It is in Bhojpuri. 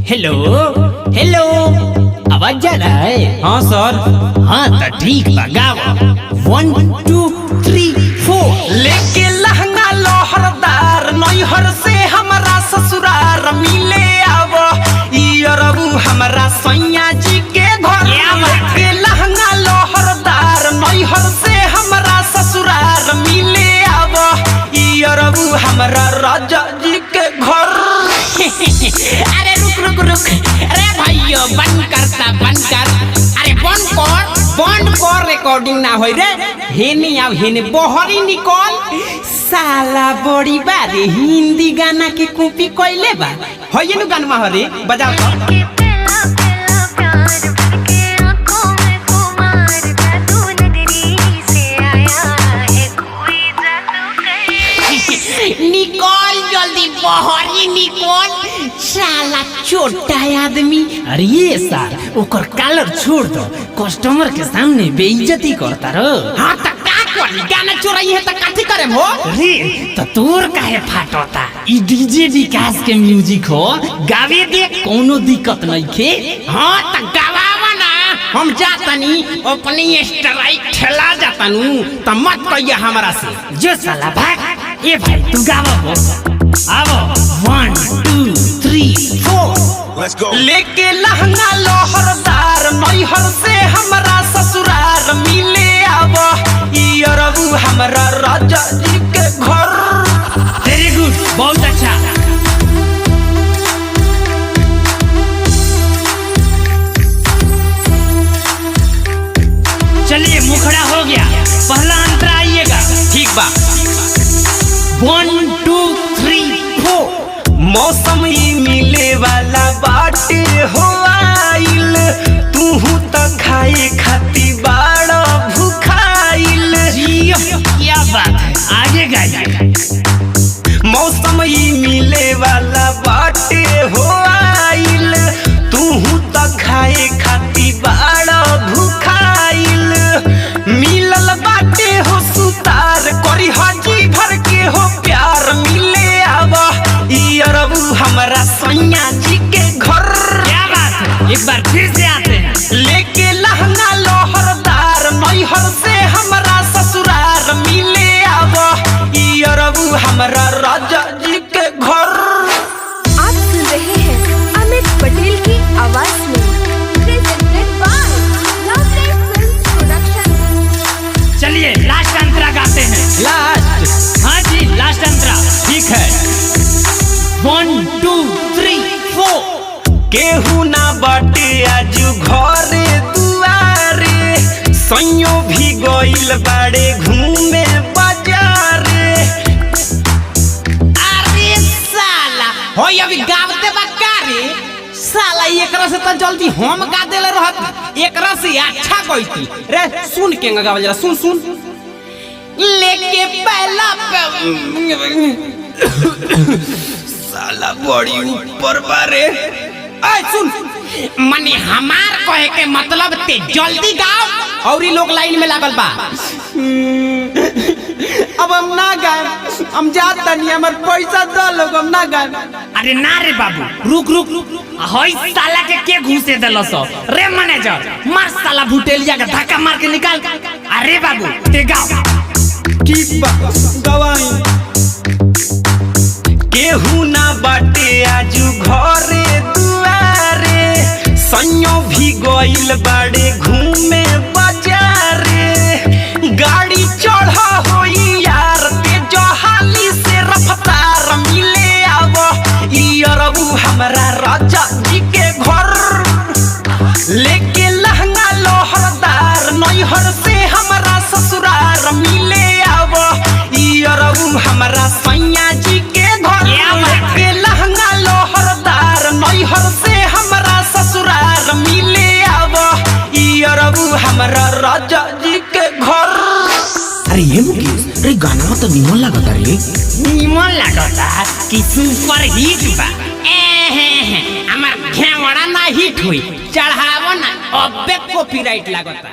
हेलो हेलो, आवाज जा रहा है? हाँ सर। हाँ तो ठीक बगाओ 1 2 3 4। लेके लहंगा लोहरदार नैहर से हमारा ससुरार मिले आव इरबू हमारा सैया जी के घर। लेके लहंगा लोहरदार नैहर से हमारा ससुरार मिले आव इरबू हमारा राजा जी के घर। अरे रुक रुक रुक, अरे भाइयों बंद कर। अरे बंद कर रिकॉर्डिंग ना होई रे। हेने आव हेने बहरी निकल। साला बड़ी बारे हिंदी गाना के कॉपी कइले बा। होय नु गाना हरे बजाओ तो। निकल जल्दी बहरी निकल। साला छोटा आदमी। अरे ये सार ओकर कलर छोड़ दो, कस्टमर के सामने बेइज्जती करता रो। हाँ तो का करी, गाना चोराई है तो काठी करे हो रे। तो तोर काहे फाटता? ई डीजे विकास के म्यूजिक हो, गावे दे, कोनो दिक्कत नहीं खे। हाँ तो गावा ना, हम जातनी अपनी स्ट्राइक ठेला जातनु तो मत कहिया हमरा से। जो साला भाग। ए भाई तू गावा हो, आवो 1 2 3 4। लेके लहंगा लोहरदार नैहर से हमारा ससुरार मिले आव इरबू हमारा राजा जी के घर। वेरी गुड, बहुत अच्छा। चलिए मुखड़ा हो गया, पहला अंतरा आइएगा। ठीक बा। 1 2 3 4। मौसम ही मिले वाला बाटे हो आइल, तूहू तो खाए खाती बाड़ा भूखाइल। क्या बात है, आगे गाइए। मौसम ही मिले वाला बाटे हो आइल, तूहू तो खाए खाती बाड़ा भूखाइल। मिलल बाटे हो सुतार करी हाजी भर के हो प्यार मिले आवा इरबू हमारा सैया जी के घर। क्या बात है, एक बार फिर से आते हैं। लेके लहंगा लोहरदार नैहर से हमारा ससुरार मिले आवा इरबू हमारा राजा जी के घर। आप सुन रहे हैं अमित पटेल की आवाज में presented by Lovely Films Production। चलिए लास्ट अंतरा गाते हैं। लास्ट? हाँ जी लास्ट अंतरा। ठीक है। 1 2 3 4। केहू ना बाटे आज घरे दुआरे, सैयो भी गइल बाड़े घूमे बाजारे। अरे साला होय अभी गावते बा का रे? साला एकरा से तो जल्दी हम गा देले रहत, एकरा से अच्छा गईती रे। सुन के गावल जरा, सुन लेके पहला साला बड़ी ऊपर बारे। ऐ सुन, मने हमार कहे के मतलब ते जल्दी गाओ और ई लोग लाइन में लागल बा। अब हम ना गाए, हम जात तनी, हमर पैसा दो लोग, हम ना गाए। अरे ना रे बाबू, रुक होई साला के घुसे देलस रे मैनेजर। मार साला भुटेलिया के धक्का मार के निकाल। अरे बाबू ते गाओ। ठीक बा, गवाई। केहू ना बाटे आजू घरे दुआरे, सैयो भी गइल बाड़े घूमे बाजारे। गाड़ी चढ़ा होई यार तेज हाली से रफ्तार मिले आव इरबू हमारा राजा जी के घर। लेके लहंगा लोहरदार नैहर से हमारा ससुरार मिले आव इरबू हमारा सैया जी के घर। लेके लहंगा लोहरदार नैहर से हमारा ससुरार मिले आव इरबू हमारा राजा जी के घर। अरे ये मुकेश, अरे गाना तो निमन लगता रे। निमन लागता कि सुपर हिट बा। हमार घेवड़ा ना हिट हुई, चढ़ावो ना अबे कॉपीराइट लागता।